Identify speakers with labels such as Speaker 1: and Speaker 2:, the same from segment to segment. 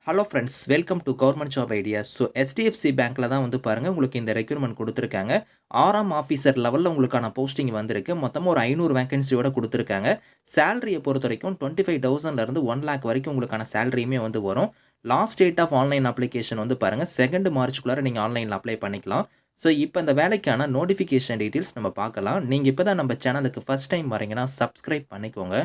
Speaker 1: Hello friends, welcome to government job ideas. So SDFC பேங்க்கில் தான் வந்து பாருங்கள் உங்களுக்கு இந்த ரெக்யூர்மெண்ட் கொடுத்துருக்காங்க. 6ஆம் ஆஃபீஸர் லெவலில் உங்களுக்கான போஸ்டிங் வந்திருக்கு. மொத்தமாக ஒரு 500 வேகன்சியோட கொடுத்துருக்காங்க. சேலரியை பொறுத்த வரைக்கும் 25,000லேருந்து 1,00,000 வரைக்கும் உங்களுக்கான சேலரியுமே வந்து வரும். Last date of online application வந்து பாருங்கள் 2 மார்ச்சுக்குள்ளார நீங்கள் ஆன்லைனில் அப்ளை பண்ணிக்கலாம். ஸோ இப்போ இந்த வேலைக்கான நோட்டிஃபிகேஷன் டீட்டெயில்ஸ் நம்ம பார்க்கலாம். நீங்கள் இப்போ தான் நம்ம சேனலுக்கு ஃபஸ்ட் டைம் வரீங்கன்னா சப்ஸ்கிரைப் பண்ணிக்கோங்க.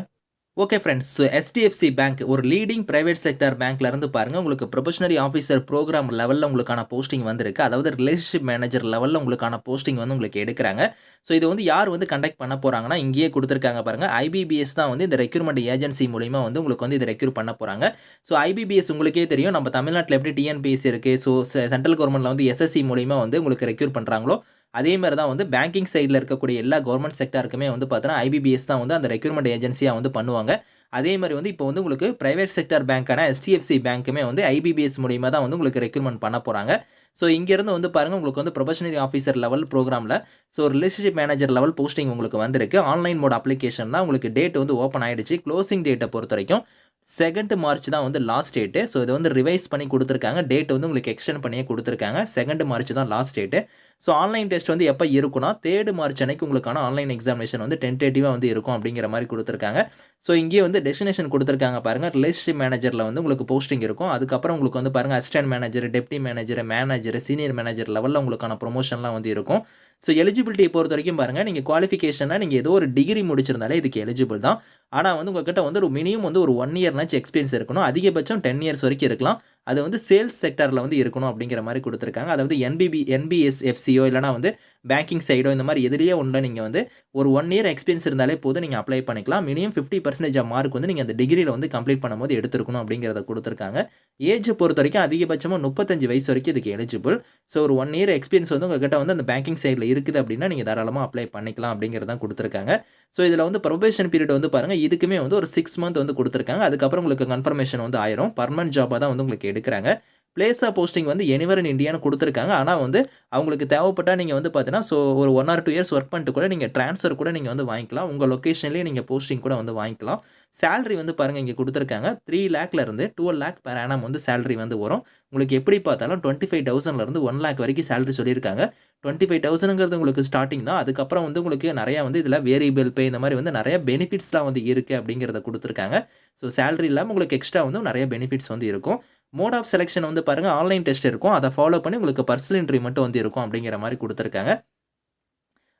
Speaker 1: Okay friends, so SDFC bank ஒரு லீடிங் பிரைவேட் செக்டர் பேங்க்ல இருந்து பாருங்க உங்களுக்கு ப்ரொபஷனரி ஆஃபீஸர் ப்ரோக்ராம் லெவலில் உங்களுக்கான போஸ்டிங் வந்திருக்கு. அதாவது ரிலேஷன்ஷிப் மேனேஜர் லெவலில் உங்களுக்கான போஸ்டிங் வந்து உங்களுக்கு எடுக்கிறாங்க. ஸோ இது வந்து யார் வந்து கண்டக்ட் பண்ண போறாங்கன்னா இங்கேயே கொடுத்துருக்காங்க பாருங்க. ஐபிபிஎஸ் தான் வந்து இந்த ரெக்யூர்மெண்ட் ஏஜென்சி மூலியமா வந்து உங்களுக்கு வந்து இதை ரெக்யூர் பண்ண போறாங்க. ஸோ ஐபிபிஎஸ் உங்களுக்கே தெரியும், நம்ம தமிழ்நாட்டில் எப்படி டிஎன்பிஎஸ்சி இருக்கு. ஸோ சென்ட்ரல் கவர்மெண்ட்ல வந்து எஸ்எஸ்சி மூலியமா வந்து உங்களுக்கு ரெக்யூர் பண்றாங்களோ அதே மாதிரி தான் வந்து பேங்கிங் சைடில் இருக்கக்கூடிய எல்லா கவர்மெண்ட் செக்டருக்குமே வந்து பார்த்தீங்கன்னா ஐபிபிஎஸ் தான் வந்து அந்த ரெக்யூர்மெண்ட் ஏஜென்சியாக வந்து பண்ணுவாங்க. அதே மாதிரி வந்து இப்போ வந்து உங்களுக்கு பிரைவேட் செக்டர் பேங்க்கான எஸ்டிஎஃப்சி பேங்க்குமே வந்து ஐபிபிஎஸ் மூலியமா தான் வந்து உங்களுக்கு ரெக்ரூட்மெண்ட் பண்ண போறாங்க. ஸோ இங்கேருந்து வந்து பாருங்கள் உங்களுக்கு வந்து ப்ரொபஷனரி ஆஃபீஸர் லெவல் ப்ரோக்ராமில் so relationship manager level posting உங்களுக்கு வந்திருக்கு. ஆன்லைன் மோட் அப்ளிகேஷன் தான் உங்களுக்கு டேட் வந்து ஓப்பன் ஆயிடுச்சு. க்ளோசிங் டேட்டை பொறுத்த வரைக்கும் 2 மார்ச் தான் வந்து லாஸ்ட் டேட்டு. ஸோ இதை வந்து ரிவைஸ் பண்ணி கொடுத்துருக்காங்க. டேட் வந்து உங்களுக்கு எக்ஸ்டெண்ட் பண்ணியே கொடுத்துருக்காங்க. 2 மார்ச் தான் last date. So online test வந்து எப்போ இருக்குன்னா 3 மார்ச் அன்னைக்கு உங்களுக்கான ஆன்லைன் எக்ஸாமினேஷன் வந்து டென்டேட்டிவாக வந்து இருக்கும் அப்படிங்கிற மாதிரி கொடுத்துருக்காங்க. ஸோ இங்கேயே வந்து டெஸ்டினேஷன் கொடுத்துருக்காங்க பாருங்கள். ரிலேஷன்ஷிப் மேனேஜரில் வந்து உங்களுக்கு போஸ்டிங் இருக்கும். அதுக்கப்புறம் உங்களுக்கு வந்து பாருங்கள் assistant manager, deputy manager, senior manager லெவலில் உங்களுக்கான ப்ரொமோஷன்லாம் வந்து இருக்கும். ஸோ எலிஜிபிலிட்டியை பொறுத்த வரைக்கும் பாருங்கள், நீங்கள் குவாலிஃபிகேஷனாக நீங்கள் ஏதோ ஒரு டிகிரி முடிச்சிருந்தாலே இதுக்கு எலிஜிபிள் தான். ஆனால் வந்து உங்ககிட்ட வந்து ஒரு மினிமம் வந்து ஒரு 1 இயர்னாச்சும் எக்ஸ்பீரியன்ஸ் இருக்கணும். அதிகபட்சம் 10 இயர்ஸ் வரைக்கும் இருக்கலாம். அது வந்து சேல்ஸ் செக்டரில் வந்து இருக்கணும் அப்படிங்கிற மாதிரி கொடுத்துருக்காங்க. அதாவது என்பிஎஸ்எஃப்சியோ இல்லைனா வந்து பேங்கிங் சைடோ இந்த மாதிரி எதிரியே ஒன்றில் நீங்கள் வந்து ஒரு 1 இயர் எக்ஸ்பீரியன்ஸ் இருந்தாலே போதும், நீங்கள் அப்ளை பண்ணிக்கலாம். மினிமம் 50% ஆஃப் மார்க் வந்து நீங்கள் அந்த டிகிரியில் வந்து கம்ப்ளீட் பண்ணும்போது எடுத்துருக்கணும் அப்படிங்கிறத கொடுத்துருக்காங்க. ஏஜ் பொறுத்த வரைக்கும் அதிகபட்சமாக 35 வயசு வரைக்கும் இதுக்கு எலிஜிபிள். ஸோ ஒரு 1 இயர் எக்ஸ்பீரியன்ஸ் வந்து உங்ககிட்ட வந்து அந்த பேங்கிங் சைடில் இருக்குது அப்படின்னா நீங்கள் தாராளமாக அப்ளை பண்ணிக்கலாம் அப்படிங்கிறதான் கொடுத்துருக்காங்க. ஸோ இதில் வந்து ப்ரொபேஷன் பீரியட் வந்து பாருங்கள், இதுக்குமே வந்து ஒரு 6 மந்த் வந்து கொடுத்துருக்காங்க. அதுக்கப்புறம் உங்களுக்கு கன்ஃபர்மேஷன் வந்து ஆயிரும். பர்மனன்ட் ஜாபாக தான் வந்து உங்களுக்கு எடுக்கிறாங்க. பிளேஸ் ஆஃப் போஸ்டிங் வந்து எனிவேர் இன் இந்தியான்னு கொடுத்துருக்காங்க. ஆனால் வந்து அவங்களுக்கு தேவைப்பட்டால் நீங்கள் வந்து பார்த்தீங்கன்னா ஸோ ஒரு 1 ஆர் 2 இயர்ஸ் ஒர்க் பண்ணிட்டு கூட நீங்கள் ட்ரான்ஸ்ஃபர் கூட நீங்கள் வந்து வாங்கிக்கலாம். உங்கள் லொக்கேஷன்லேயே நீங்கள் போஸ்டிங் கூட வந்து வாங்கிக்கலாம். சேலரி வந்து பாருங்கள் இங்கே கொடுத்துருக்காங்க. 3 லேக்லேருந்து 12 லேக் பெர் ஆனம் வந்து சேலரி வந்து வரும். உங்களுக்கு எப்படி பார்த்தாலும் 25,000லேருந்து 1 லேக் வரைக்கும் சேலரி சொல்லியிருக்காங்க. 25,000ங்கிறது உங்களுக்கு ஸ்டார்டிங் தான். அதுக்கப்புறம் வந்து உங்களுக்கு நிறையா வந்து இதில் வேரியபிள் பே இந்த மாதிரி வந்து நிறைய பெனிஃபிட்ஸ்லாம் வந்து இருக்குது அப்படிங்கிறத கொடுத்துருக்காங்க. ஸோ சேலரி இல்லாமல் உங்களுக்கு எக்ஸ்ட்ரா வந்து நிறைய பெனிஃபிட்ஸ் வந்து இருக்கும். மோட் ஆஃப் செலெக்ஷன் வந்து பாருங்கள் ஆன்லைன் டெஸ்ட் இருக்கும். அதை ஃபாலோ பண்ணி உங்களுக்கு பர்சனல் இன்டர்வியூ மட்டும் வந்து இருக்கும் அப்படிங்கிற மாதிரி கொடுத்துருக்காங்க.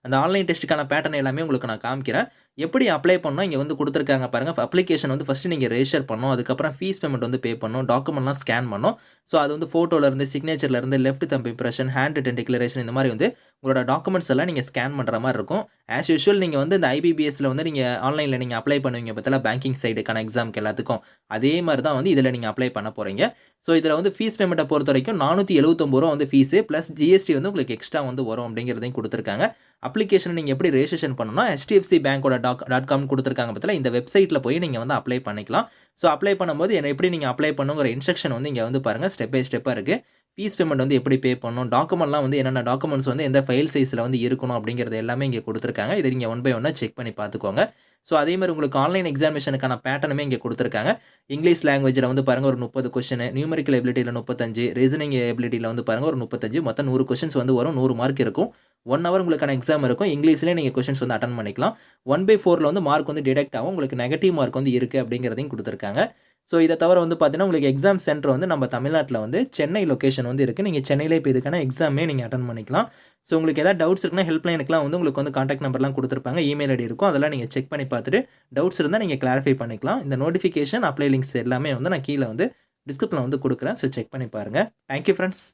Speaker 1: அந்த ஆன்லைன் டெஸ்ட்டுக்கான பேட்டர்ன் எல்லாமே உங்களுக்கு நான் காமிக்கிறேன். எப்படி அப்ளை பண்ணணும் இங்கே வந்து கொடுத்துருக்காங்க பாருங்கள். அப்ளிகேஷன் வந்து ஃபஸ்ட்டு நீங்கள் ரெஜிஸ்டர் பண்ணணும். அதுக்கப்புறம் ஃபீஸ் பேமெண்ட் வந்து பே பண்ணணும். டாக்குமெண்ட்லாம் ஸ்கேன் பண்ணணும். ஸோ அது வந்து ஃபோட்டோலேருந்து, சிக்னேச்சர்லேருந்து, left thumb impression, hand written declaration இந்த மாதிரி வந்து உங்களோட டாக்குமெண்ட்ஸ் எல்லாம் நீங்கள் ஸ்கேன் பண்ணுற மாதிரி இருக்கும். ஆஸ் யூஷுவல் நீங்கள் வந்து இந்த ஐபிபிஎஸ்ல வந்து நீங்கள் ஆன்லைனில் நீங்கள் அப்ளை பண்ணுவீங்க பார்த்தீங்களா, பேங்கிங் சைடுக்கான எக்ஸாமுக்கு எல்லாத்துக்கும். அதே மாதிரி தான் வந்து இதில் நீங்கள் அப்ளை பண்ண போகிறீங்க. ஸோ இதில் வந்து ஃபீஸ் பேமெண்ட்டை பொறுத்த வரைக்கும் ₹479 வந்து ஃபீஸு ப்ளஸ் ஜிஎஸ்டி வந்து உங்களுக்கு எக்ஸ்ட்ரா வந்து வரும் அப்படிங்கிறதையும் கொடுத்துருக்காங்க. அப்ளிகேஷன் நீங்கள் எப்படி ரெஜிஸ்ட்ரேஷன் பண்ணணும்னா HDFC பேங்கோட .com கொடுத்துருக்காங்க பார்த்தீங்களா, இந்த வெப்சைட்டில் போய் நீங்கள் வந்து அப்ளை பண்ணிக்கலாம். ஸோ அப்ளை பண்ணும்போது எப்படி நீங்கள் அப்ளை பண்ணுங்கிற இன்ஸ்ட்ரக்ஷன் வந்து இங்கே வந்து பாருங்கள் ஸ்டெப் பை ஸ்டெப்பாக இருக்குது. ஃபீஸ் பேமெண்ட் வந்து எப்படி பே பண்ணணும், டாக்குமெண்ட்லாம் வந்து என்னென்ன டாக்குமெண்ட்ஸ் வந்து எந்த ஃபைல் சைஸில் வந்து இருக்கணும் அப்படிங்கிறது எல்லாமே இங்கே கொடுத்துருக்காங்க. இதை நீங்கள் 1 பை 1 செக் பண்ணி பார்த்துக்கோங்க. ஸோ அதே மாதிரி உங்களுக்கு ஆன்லைன் எக்ஸாமினேஷனுக்கான பேட்டர்னுமே இங்கே கொடுத்துருக்காங்க. இங்கிலீஷ் லாங்குவேஜில் வந்து பாருங்கள் ஒரு 30 கொஸ்டின், நியூமெரிக்கல் எபிலிட்டியில் 35, ரீசனிங் எபிலிட்டியில் வந்து பாருங்கள் ஒரு 35, மொத்தம் 100 கொஸ்டின்ஸ் வந்து வரும். 100 மார்க் இருக்கும். 1 ஹவர் உங்களுக்கான எக்ஸாம் இருக்கும். இங்கிலீஷ்லேயே நீங்கள் கொஸ்டின்ஸ் வந்து அட்டன் பண்ணிக்கலாம். 1/4ல் வந்து மார்க் வந்து டிடெக்ட் ஆகும். உங்களுக்கு நெகட்டிவ் மார்க் வந்து இருக்குது அப்படிங்கிறதையும் கொடுத்துருக்காங்க. ஸோ இதை தவிர வந்து பார்த்தீங்கன்னா உங்களுக்கு எக்ஸாம் சென்டர் வந்து நம்ம தமிழ்நாட்டில் வந்து சென்னை லொக்கேஷன் வந்து இருக்குது. நீங்கள் சென்னையிலே இப்போ இதுக்கான எக்ஸாமே நீங்கள் அட்டன் பண்ணிக்கலாம். ஸோ உங்களுக்கு ஏதாவது டவுட்ஸ் இருக்குன்னா ஹெல்ப்லைனுக்குலாம் வந்து உங்களுக்கு வந்து கான்டாக்ட் நம்பர்லாம் கொடுத்துருப்பாங்க. இமெயில் ஐடி இருக்கும். அதெல்லாம் நீங்கள் செக் பண்ணி பார்த்துட்டு டவுட்ஸ் இருந்தால் நீங்கள் கிளாரிஃபை பண்ணிக்கலாம். இந்த நோட்டிஃபிகேஷன், அப்ளை லிங்க்ஸ் எல்லாமே வந்து நான் கீழே வந்து டிஸ்கிரிப்ஷனில் வந்து கொடுக்குறேன். ஸோ செக் பண்ணி பாருங்கள். Thank you friends.